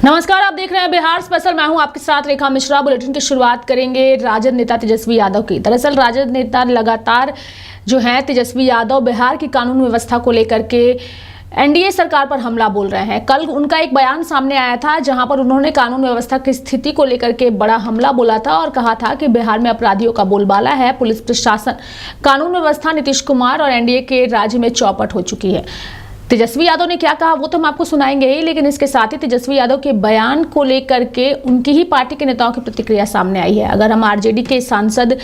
नमस्कार, आप देख रहे हैं बिहार स्पेशल। मैं हूं आपके साथ रेखा मिश्रा। बुलेटिन की शुरुआत करेंगे राजद नेता तेजस्वी यादव की। दरअसल राजद नेता लगातार जो है तेजस्वी यादव बिहार की कानून व्यवस्था को लेकर के एनडीए सरकार पर हमला बोल रहे हैं। कल उनका एक बयान सामने आया था जहां पर उन्होंने कानून व्यवस्था की स्थिति को लेकर के बड़ा हमला बोला था और कहा था कि बिहार में अपराधियों का बोलबाला है। पुलिस प्रशासन, कानून व्यवस्था नीतीश कुमार और एनडीए के राज्य में चौपट हो चुकी है। तेजस्वी यादव ने क्या कहा वो तो हम आपको सुनाएंगे ही, लेकिन इसके साथ ही तेजस्वी यादव के बयान को लेकर के उनकी ही पार्टी के नेताओं की प्रतिक्रिया सामने आई है। अगर हम आरजेडी के सांसद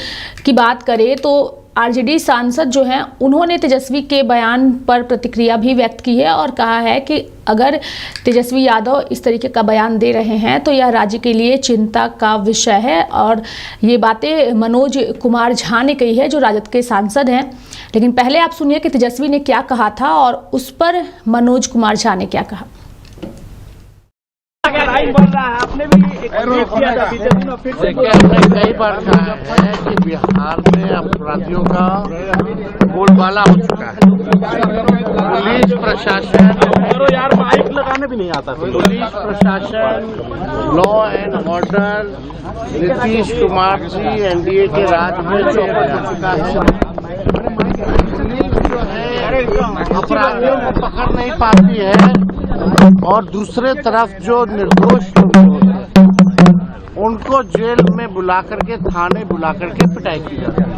की बात करें तो आरजेडी सांसद जो हैं उन्होंने तेजस्वी के बयान पर प्रतिक्रिया भी व्यक्त की है और कहा है कि अगर तेजस्वी यादव इस तरीके का बयान दे रहे हैं तो यह राज्य के लिए चिंता का विषय है। और ये बातें मनोज कुमार झा ने कही है जो राजद के सांसद हैं। लेकिन पहले आप सुनिए कि तेजस्वी ने क्या कहा था और उस पर मनोज कुमार झा ने क्या कहा। आपने भी किया था, कई बार कहा है कि बिहार में अपराधियों का बोलबाला हो चुका है। पुलिस प्रशासन यार माइक लगाने भी नहीं आता। पुलिस प्रशासन, law and order, Nitish Kumar ji NDA के राज में चौपट हो चुका है। अपराधियों को पकड़ नहीं पाती है और दूसरे तरफ जो निर्दोष लोग होते हैं उनको जेल में बुला करके, थाने बुला करके पिटाई की जाती है।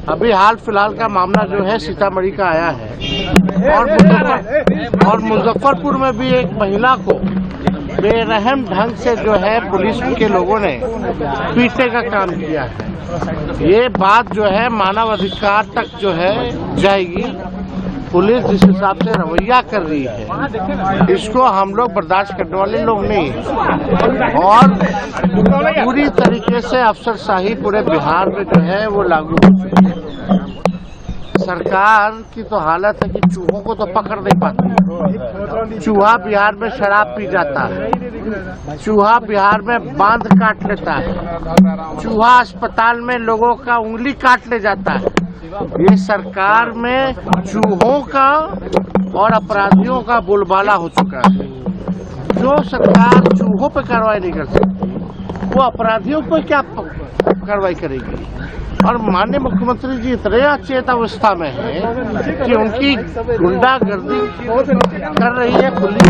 अभी हाल फिलहाल का मामला जो है सीतामढ़ी का आया है और मुजफ्फरपुर में भी एक महिला को बेरहम ढंग से जो है पुलिस के लोगों ने पीटने का काम किया है। ये बात जो है मानव अधिकार तक जो है जाएगी। पुलिस जिस हिसाब से रवैया कर रही है इसको हम लोग बर्दाश्त करने वाले लोग नहीं हैं और पूरी तरीके से अफसरशाही पूरे बिहार में जो है वो लागू हो चुकी है। सरकार की तो हालत है कि चूहों को तो पकड़ नहीं पाती। चूहा बिहार में शराब पी जाता है, चूहा बिहार में बांध काट लेता है, चूहा अस्पताल में लोगों का उंगली काट ले जाता है। ये सरकार में चूहों का और अपराधियों का बोलबाला हो चुका है। जो सरकार चूहों पे कार्रवाई नहीं कर सकती वो अपराधियों पर क्या कार्रवाई करेगी। और माननीय मुख्यमंत्री जी इतने अचेत अवस्था में है कि उनकी गुंडागर्दी कर रही है पुलिस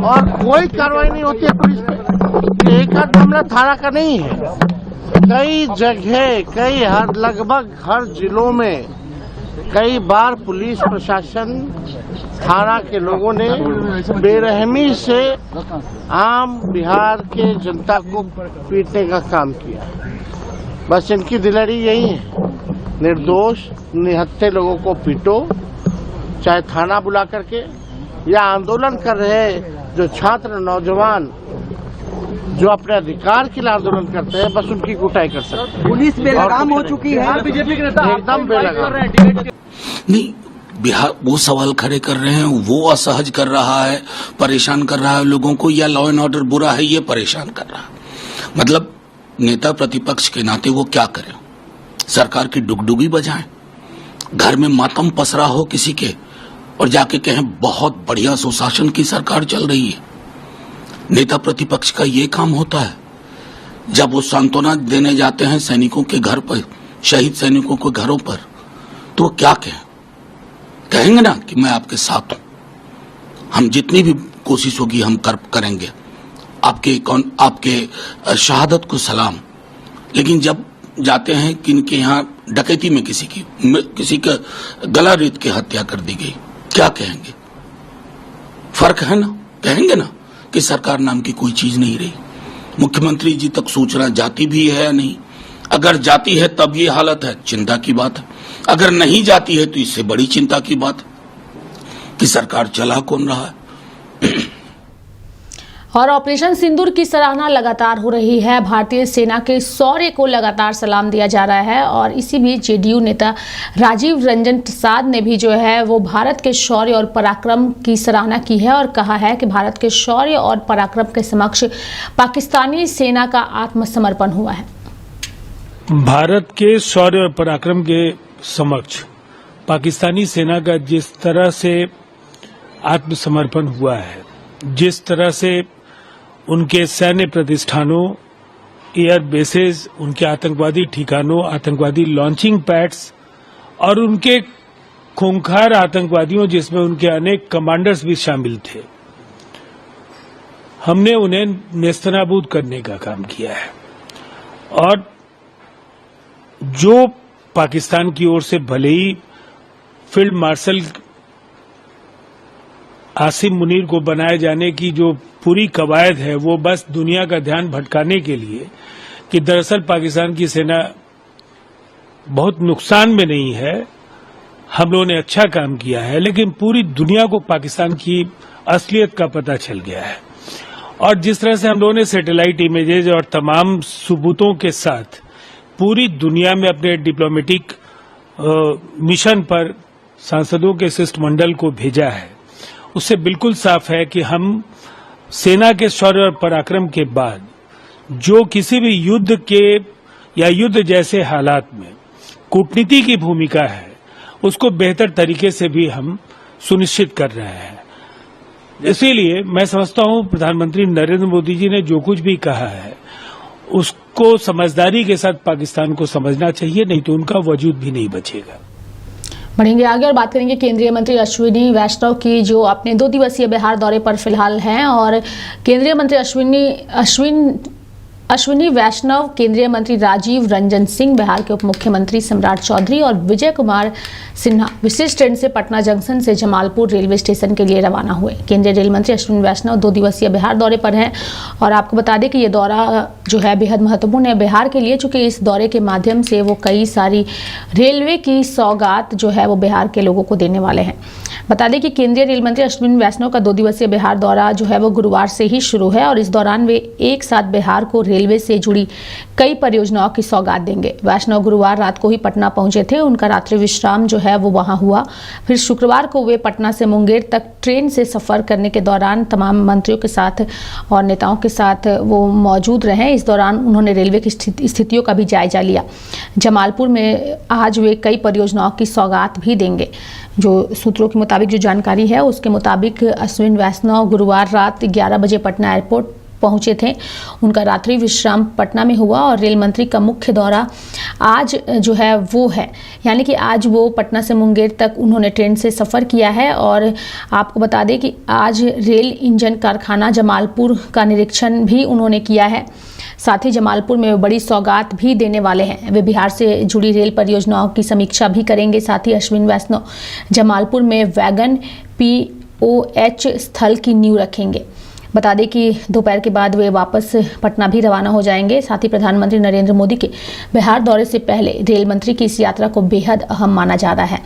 और कोई कार्रवाई नहीं होती है पुलिस पे। एक आध मामला थाना का नहीं है, कई जगह लगभग हर जिलों में कई बार पुलिस प्रशासन, थाना के लोगों ने बेरहमी से आम बिहार के जनता को पीटने का काम किया। बस इनकी दिलेरी यही है, निर्दोष निहत्थे लोगों को पीटो, चाहे थाना बुला करके, या आंदोलन कर रहे जो छात्र नौजवान जो अपने अधिकार के लिए आंदोलन करते हैं बस उनकी कुटाई कर सकते हैं। पुलिस बेलगाम हो चुकी है, बीजेपी के नेता एकदम बेलगाम नहीं। बिहार वो सवाल खड़े कर रहे हैं, वो असहज कर रहा है, परेशान कर रहा है लोगों को, या लॉ एंड ऑर्डर बुरा है ये परेशान कर रहा है। मतलब नेता प्रतिपक्ष के नाते वो क्या करें? सरकार की डुगडुगी बजाएं, घर में मातम पसरा हो किसी के और जाके कहें बहुत बढ़िया सुशासन की सरकार चल रही है। नेता प्रतिपक्ष का ये काम होता है। जब वो सांत्वना देने जाते हैं सैनिकों के घर पर, शहीद सैनिकों के घरों पर, तो वो क्या कहेंगे ना कि मैं आपके साथ हूं, हम जितनी भी कोशिश होगी हम करेंगे, आपके शहादत को सलाम। लेकिन जब जाते हैं कि इनके यहाँ डकैती में किसी का गला रेत के हत्या कर दी गई, क्या कहेंगे? फर्क है ना, कहेंगे ना कि सरकार नाम की कोई चीज नहीं रही। मुख्यमंत्री जी तक सूचना जाती भी है या नहीं? अगर जाती है तब ये हालत है, चिंता की बात है। अगर नहीं जाती है तो इससे बड़ी चिंता की बात है कि सरकार चला कौन रहा है। और ऑपरेशन सिंदूर की सराहना लगातार हो रही है। भारतीय सेना के शौर्य को लगातार सलाम दिया जा रहा है और इसी बीच जेडीयू नेता राजीव रंजन प्रसाद ने भी जो है वो भारत के शौर्य और पराक्रम की सराहना की है और कहा है कि भारत के शौर्य और पराक्रम के समक्ष पाकिस्तानी सेना का आत्मसमर्पण हुआ है। भारत के शौर्य और पराक्रम के समक्ष पाकिस्तानी सेना का जिस तरह से आत्मसमर्पण हुआ है, जिस तरह से उनके सैन्य प्रतिष्ठानों, एयर बेसेस, उनके आतंकवादी ठिकानों, आतंकवादी लॉन्चिंग पैड्स और उनके खूंखार आतंकवादियों जिसमें उनके अनेक कमांडर्स भी शामिल थे, हमने उन्हें नेस्तनाबूद करने का काम किया है। और जो पाकिस्तान की ओर से भले ही फील्ड मार्शल आसिम मुनीर को बनाए जाने की जो पूरी कवायद है, वो बस दुनिया का ध्यान भटकाने के लिए कि दरअसल पाकिस्तान की सेना बहुत नुकसान में नहीं है, हम लोगों ने अच्छा काम किया है, लेकिन पूरी दुनिया को पाकिस्तान की असलियत का पता चल गया है। और जिस तरह से हम लोगों ने सैटेलाइट इमेजेस और तमाम सबूतों के साथ पूरी दुनिया में अपने डिप्लोमेटिक मिशन पर सांसदों के शिष्टमंडल को भेजा है, उससे बिल्कुल साफ है कि हम सेना के शौर्य और पराक्रम के बाद जो किसी भी युद्ध के या युद्ध जैसे हालात में कूटनीति की भूमिका है, उसको बेहतर तरीके से भी हम सुनिश्चित कर रहे हैं। इसीलिए मैं समझता हूं प्रधानमंत्री नरेंद्र मोदी जी ने जो कुछ भी कहा है उसको समझदारी के साथ पाकिस्तान को समझना चाहिए, नहीं तो उनका वजूद भी नहीं बचेगा। बढ़ेंगे आगे और बात करेंगे केंद्रीय मंत्री अश्विनी वैष्णव की, जो अपने 2 दिवसीय बिहार दौरे पर फिलहाल हैं। और केंद्रीय मंत्री अश्विनी वैष्णव, केंद्रीय मंत्री राजीव रंजन सिंह, बिहार के उप मुख्यमंत्री सम्राट चौधरी और विजय कुमार सिन्हा विशेष ट्रेन से पटना जंक्शन से जमालपुर रेलवे स्टेशन के लिए रवाना हुए। केंद्रीय रेल मंत्री अश्विनी वैष्णव 2 दिवसीय बिहार दौरे पर हैं और आपको बता दें कि ये दौरा जो है बेहद महत्वपूर्ण है बिहार के लिए, चूंकि इस दौरे के माध्यम से वो कई सारी रेलवे की सौगात जो है वो बिहार के लोगों को देने वाले हैं। बता दें कि केंद्रीय रेल मंत्री अश्विनी वैष्णव का 2 दिवसीय बिहार दौरा जो है वो गुरुवार से ही शुरू है और इस दौरान वे एक साथ बिहार को रेलवे से जुड़ी कई परियोजनाओं की सौगात देंगे। वैष्णव गुरुवार रात को ही पटना पहुंचे थे, उनका रात्रि विश्राम जो है वो वहां हुआ। फिर शुक्रवार को वे पटना से मुंगेर तक ट्रेन से सफर करने के दौरान तमाम मंत्रियों के साथ और नेताओं के साथ वो मौजूद रहे। इस दौरान उन्होंने रेलवे की स्थितियों का भी जायजा लिया। जमालपुर में आज वे कई परियोजनाओं की सौगात भी देंगे। जो सूत्रों के मुताबिक जो जानकारी है उसके मुताबिक अश्विनी वैष्णव गुरुवार रात 11 बजे पटना एयरपोर्ट पहुंचे थे। उनका रात्रि विश्राम पटना में हुआ और रेल मंत्री का मुख्य दौरा आज जो है वो है, यानी कि आज वो पटना से मुंगेर तक उन्होंने ट्रेन से सफ़र किया है। और आपको बता दें कि आज रेल इंजन कारखाना जमालपुर का निरीक्षण भी उन्होंने किया है। साथ ही जमालपुर में बड़ी सौगात भी देने वाले हैं। वे बिहार से जुड़ी रेल परियोजनाओं की समीक्षा भी करेंगे। साथ ही अश्विनी वैष्णव जमालपुर में वैगन POH स्थल की नींव रखेंगे। बता दें कि दोपहर के बाद वे वापस पटना भी रवाना हो जाएंगे। साथ ही प्रधानमंत्री नरेंद्र मोदी के बिहार दौरे से पहले रेल मंत्री की इस यात्रा को बेहद अहम माना जा रहा है।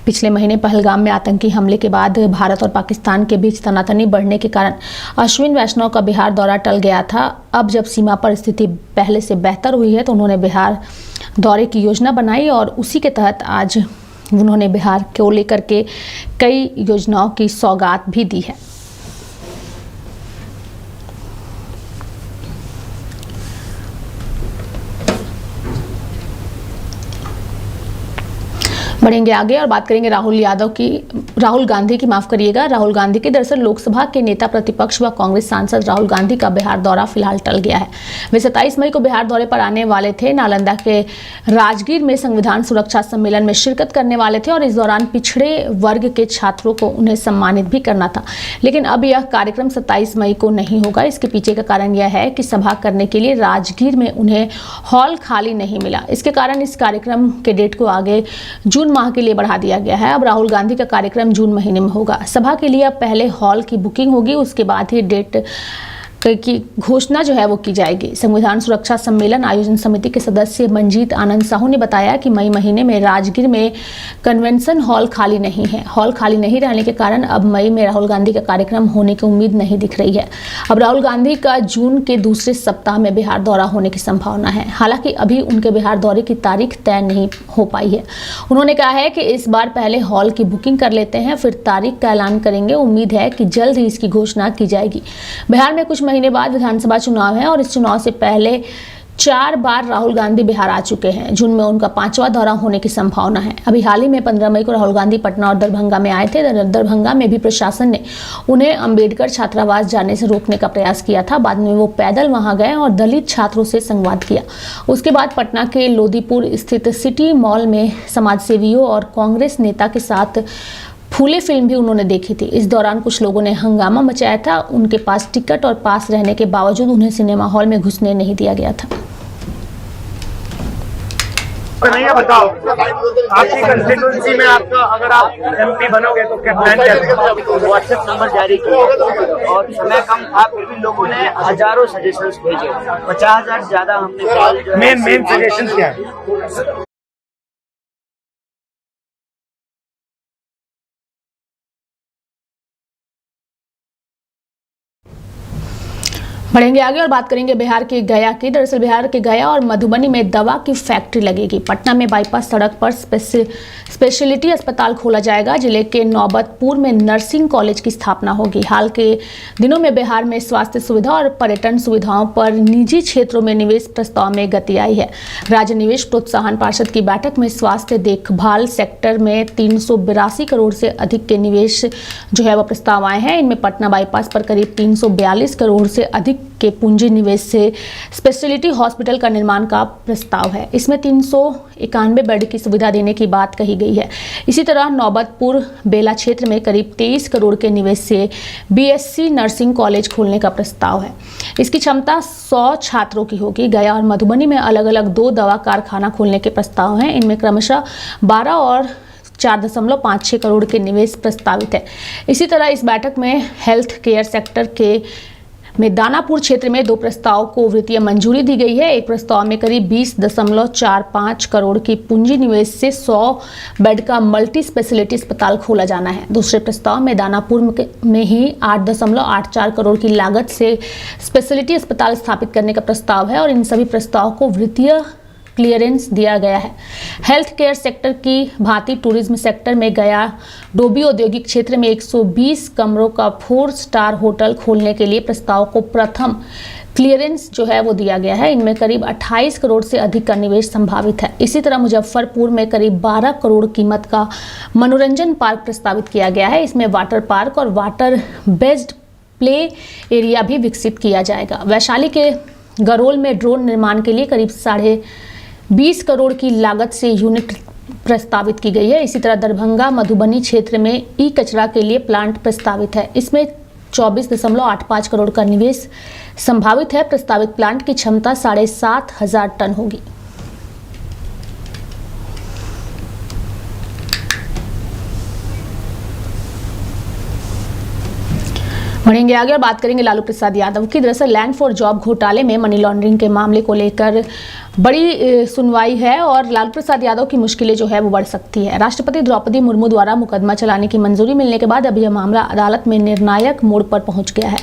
पिछले महीने पहलगाम में आतंकी हमले के बाद भारत और पाकिस्तान के बीच तनातनी बढ़ने के कारण अश्विनी वैष्णव का बिहार दौरा टल गया था। अब जब सीमा पर स्थिति पहले से बेहतर हुई है तो उन्होंने बिहार दौरे की योजना बनाई और उसी के तहत आज उन्होंने बिहार को लेकर के कई योजनाओं की सौगात भी दी है। बढ़ेंगे आगे और बात करेंगे राहुल गांधी की राहुल गांधी की। दरअसल लोकसभा के नेता प्रतिपक्ष व कांग्रेस सांसद राहुल गांधी का बिहार दौरा फिलहाल टल गया है। वे 27 मई को बिहार दौरे पर आने वाले थे। नालंदा के राजगीर में संविधान सुरक्षा सम्मेलन में शिरकत करने वाले थे और इस दौरान पिछड़े वर्ग के छात्रों को उन्हें सम्मानित भी करना था, लेकिन अब यह कार्यक्रम 27 मई को नहीं होगा। इसके पीछे का कारण यह है कि सभा करने के लिए राजगीर में उन्हें हॉल खाली नहीं मिला। इसके कारण इस कार्यक्रम के डेट को आगे जून माह के लिए बढ़ा दिया गया है। अब राहुल गांधी का कार्यक्रम जून महीने में होगा। सभा के लिए अब पहले हॉल की बुकिंग होगी, उसके बाद ही डेट की घोषणा जो है वो की जाएगी। संविधान सुरक्षा सम्मेलन आयोजन समिति के सदस्य मंजीत आनंद साहू ने बताया कि मई महीने में राजगीर में कन्वेंशन हॉल खाली नहीं है। हॉल खाली नहीं रहने के कारण अब मई में राहुल गांधी का कार्यक्रम होने की उम्मीद नहीं दिख रही है। अब राहुल गांधी का जून के दूसरे सप्ताह में बिहार दौरा होने की संभावना है। हालांकि अभी उनके बिहार दौरे की तारीख तय नहीं हो पाई है। उन्होंने कहा है कि इस बार पहले हॉल की बुकिंग कर लेते हैं, फिर तारीख का ऐलान करेंगे। उम्मीद है कि जल्द ही इसकी घोषणा की जाएगी। बिहार में कुछ महीने बाद विधानसभा चुनाव है और इस चुनाव से पहले 4 बार राहुल गांधी बिहार आ चुके हैं, जिनमें उनका 5वां दौरा होने की संभावना है। अभी हाल ही में 15 मई को राहुल गांधी पटना और दरभंगा में आए थे। दरभंगा में भी प्रशासन ने उन्हें अंबेडकर छात्रावास जाने से रोकने का प्रयास किया था। बाद में वो पैदल वहां गए और दलित छात्रों से संवाद किया। उसके बाद पटना के लोदीपुर स्थित सिटी मॉल में समाजसेवियों और कांग्रेस नेता के साथ फूले फिल्म भी उन्होंने देखी थी। इस दौरान कुछ लोगों ने हंगामा मचाया था। उनके पास टिकट और पास रहने के बावजूद उन्हें सिनेमा हॉल में घुसने नहीं दिया गया था। नहीं बताओ, आपकी कंस्टिट्यूंसी में आपका अगर आप MP बनोगे तो क्या प्लान है? व्हाट्सएप नंबर जारी किया और समय कम था, फिर भी लोगों ने हजारों सजेशंस भेजे। 50,000 ज्यादा हमने मेन सजेशन क्या है? बढ़ेंगे आगे और बात करेंगे बिहार के गया की। दरअसल बिहार के गया और मधुबनी में दवा की फैक्ट्री लगेगी। पटना में बाईपास सड़क पर स्पेशलिटी अस्पताल खोला जाएगा। जिले के नौबतपुर में नर्सिंग कॉलेज की स्थापना होगी। हाल के दिनों में बिहार में स्वास्थ्य सुविधा और पर्यटन सुविधाओं पर निजी क्षेत्रों में निवेश प्रस्ताव में गति आई है। राज्य निवेश प्रोत्साहन पार्षद की बैठक में स्वास्थ्य देखभाल सेक्टर में 382 करोड़ से अधिक के निवेश जो है वो प्रस्ताव आए हैं। इनमें पटना बाईपास पर करीब 342 करोड़ से अधिक के पूंजी निवेश से स्पेशलिटी हॉस्पिटल का निर्माण का प्रस्ताव है। इसमें 391 बेड की सुविधा देने की बात कही गई है। इसी तरह नौबतपुर बेला क्षेत्र में करीब 23 करोड़ के निवेश से BSc नर्सिंग कॉलेज खोलने का प्रस्ताव है। इसकी क्षमता 100 छात्रों की होगी। गया और मधुबनी में अलग अलग 2 दवा कारखाना खोलने के प्रस्ताव हैं। इनमें क्रमशः 12 और 4.56 करोड़ के निवेश प्रस्तावित है। इसी तरह इस बैठक में हेल्थ केयर सेक्टर के दानापुर क्षेत्र में 2 प्रस्ताव को वित्तीय मंजूरी दी गई है। एक प्रस्ताव में करीब 20.45 करोड़ की पूंजी निवेश से 100 बेड का मल्टी स्पेशलिटी अस्पताल खोला जाना है। दूसरे प्रस्ताव में दानापुर में ही 8.84 करोड़ की लागत से स्पेशलिटी अस्पताल स्थापित करने का प्रस्ताव है और इन सभी प्रस्ताव को वित्तीय क्लियरेंस दिया गया है। हेल्थ केयर सेक्टर की भांति टूरिज्म सेक्टर में गया डोबी औद्योगिक क्षेत्र में 120 कमरों का 4 स्टार होटल खोलने के लिए प्रस्ताव को प्रथम क्लियरेंस जो है वो दिया गया है। इनमें करीब 28 करोड़ से अधिक का निवेश संभावित है। इसी तरह मुजफ्फरपुर में करीब 12 करोड़ कीमत का मनोरंजन पार्क प्रस्तावित किया गया है। इसमें वाटर पार्क और वाटर बेस्ड प्ले एरिया भी विकसित किया जाएगा। वैशाली के गरोल में ड्रोन निर्माण के लिए करीब 20 करोड़ की लागत से यूनिट प्रस्तावित की गई है। इसी तरह दरभंगा मधुबनी क्षेत्र में ई कचरा के लिए प्लांट प्रस्तावित है। इसमें 24.85 करोड़ का निवेश संभावित है। प्रस्तावित प्लांट की क्षमता 7,500 टन होगी। बढ़ेंगे आगे और बात करेंगे लालू प्रसाद यादव की। दरअसल लैंड फॉर जॉब घोटाले में मनी लॉन्ड्रिंग के मामले को लेकर बड़ी सुनवाई है और लालू प्रसाद यादव की मुश्किलें जो है वो बढ़ सकती है। राष्ट्रपति द्रौपदी मुर्मू द्वारा मुकदमा चलाने की मंजूरी मिलने के बाद अब यह मामला अदालत में निर्णायक मोड़ पर पहुंच गया है।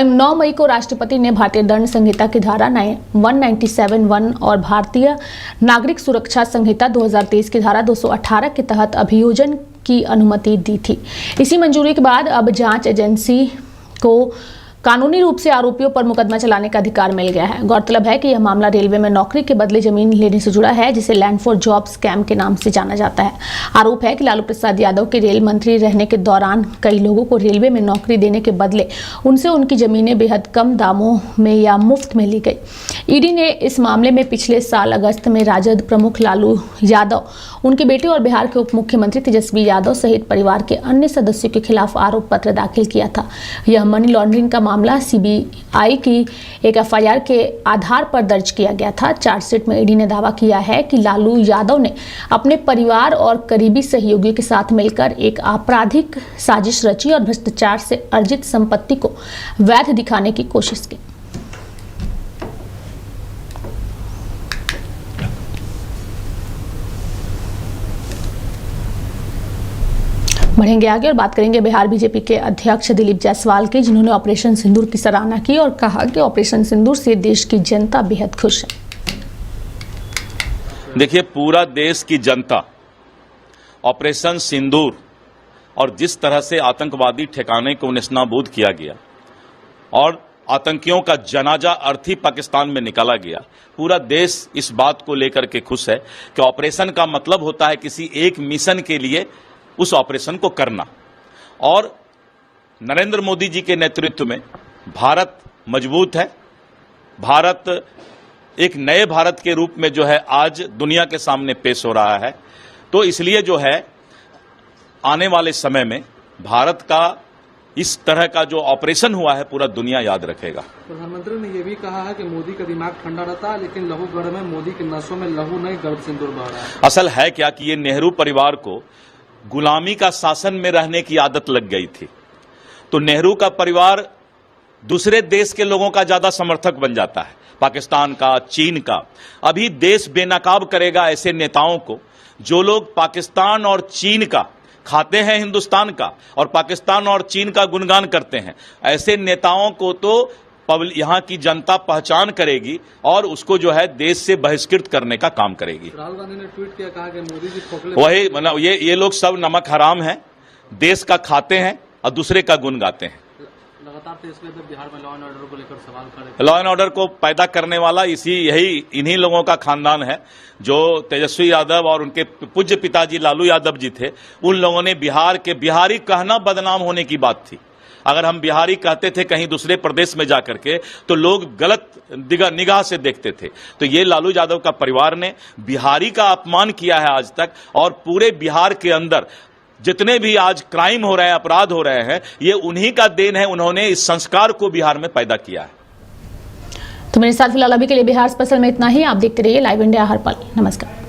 9 मई को राष्ट्रपति ने भारतीय दंड संहिता की धारा 197(1) और भारतीय नागरिक सुरक्षा संहिता 2023 की धारा 218 के तहत अभियोजन की अनुमति दी थी। इसी मंजूरी के बाद अब जांच एजेंसी को कानूनी रूप से आरोपियों पर मुकदमा चलाने का अधिकार मिल गया है। गौरतलब है कि यह मामला रेलवे में नौकरी के बदले जमीन लेने से जुड़ा है, जिसे लैंड फॉर जॉब स्कैम के नाम से जाना जाता है। आरोप है कि लालू प्रसाद यादव के रेल मंत्री रहने के दौरान कई लोगों को रेलवे में नौकरी देने के बदले उनसे उनकी जमीनें बेहद कम दामों में या मुफ्त में ली गई। ईडी ने इस मामले में पिछले साल अगस्त में राजद प्रमुख लालू यादव, उनके बेटे और बिहार के उप मुख्यमंत्री तेजस्वी यादव सहित परिवार के अन्य सदस्यों के खिलाफ आरोप पत्र दाखिल किया था। यह मनी लॉन्ड्रिंग का मामला सीबीआई की एक एफआईआर के आधार पर दर्ज किया गया था। चार्जशीट में ईडी ने दावा किया है कि लालू यादव ने अपने परिवार और करीबी सहयोगियों के साथ मिलकर एक आपराधिक साजिश रची और भ्रष्टाचार से अर्जित संपत्ति को वैध दिखाने की कोशिश की। बढ़ेंगे आगे और बात करेंगे बिहार बीजेपी के अध्यक्ष दिलीप जायसवाल की, जिन्होंने ऑपरेशन सिंदूर की सराहना की और कहा कि ऑपरेशन सिंदूर से देश की जनता बेहद खुश है। देखिए, पूरा देश की जनता ऑपरेशन सिंदूर और जिस तरह से आतंकवादी ठिकाने को नेस्तनाबूद किया गया और आतंकियों का जनाजा अर्थी पाकिस्तान में निकाला गया, पूरा देश इस बात को लेकर के खुश है कि ऑपरेशन का मतलब होता है किसी एक मिशन के लिए उस ऑपरेशन को करना। और नरेंद्र मोदी जी के नेतृत्व में भारत मजबूत है। भारत एक नए भारत के रूप में जो है आज दुनिया के सामने पेश हो रहा है। तो इसलिए जो है आने वाले समय में भारत का इस तरह का जो ऑपरेशन हुआ है पूरा दुनिया याद रखेगा। प्रधानमंत्री ने यह भी कहा है कि मोदी का दिमाग ठंडा रहता है, लेकिन लहूगढ़ में मोदी के नसों में लहू नहीं गर्भ सिंदूर बह रहा है। असल है क्या कि ये नेहरू परिवार को गुलामी का शासन में रहने की आदत लग गई थी, तो नेहरू का परिवार दूसरे देश के लोगों का ज्यादा समर्थक बन जाता है, पाकिस्तान का, चीन का। अभी देश बेनकाब करेगा ऐसे नेताओं को जो लोग पाकिस्तान और चीन का खाते हैं, हिंदुस्तान का, और पाकिस्तान और चीन का गुणगान करते हैं। ऐसे नेताओं को तो यहाँ की जनता पहचान करेगी और उसको जो है देश से बहिष्कृत करने का काम करेगी। राहुल गांधी ने ट्वीट किया, कहा कि मोदी जी खोखले। वही मतलब ये लोग सब नमक हराम हैं, देश का खाते हैं और दूसरे का गुण गाते हैं। लगातार देश में बिहार में लॉ एंड ऑर्डर को लेकर सवाल खड़े, लॉ एंड ऑर्डर को पैदा करने वाला इन्हीं लोगों का खानदान है। जो तेजस्वी यादव और उनके पूज्य पिताजी लालू यादव जी थे, उन लोगों ने बिहारी कहना बदनाम होने की बात थी। अगर हम बिहारी कहते थे कहीं दूसरे प्रदेश में जाकर के तो लोग गलत निगाह से देखते थे। तो ये लालू यादव का परिवार ने बिहारी का अपमान किया है आज तक, और पूरे बिहार के अंदर जितने भी आज क्राइम हो रहे हैं, अपराध हो रहे हैं, ये उन्हीं का देन है। उन्होंने इस संस्कार को बिहार में पैदा किया है। तो मेरे साथ फिलहाल अभी के लिए बिहार स्पेशल में इतना ही। आप देखते रहिए लाइव इंडिया हर पल। नमस्कार।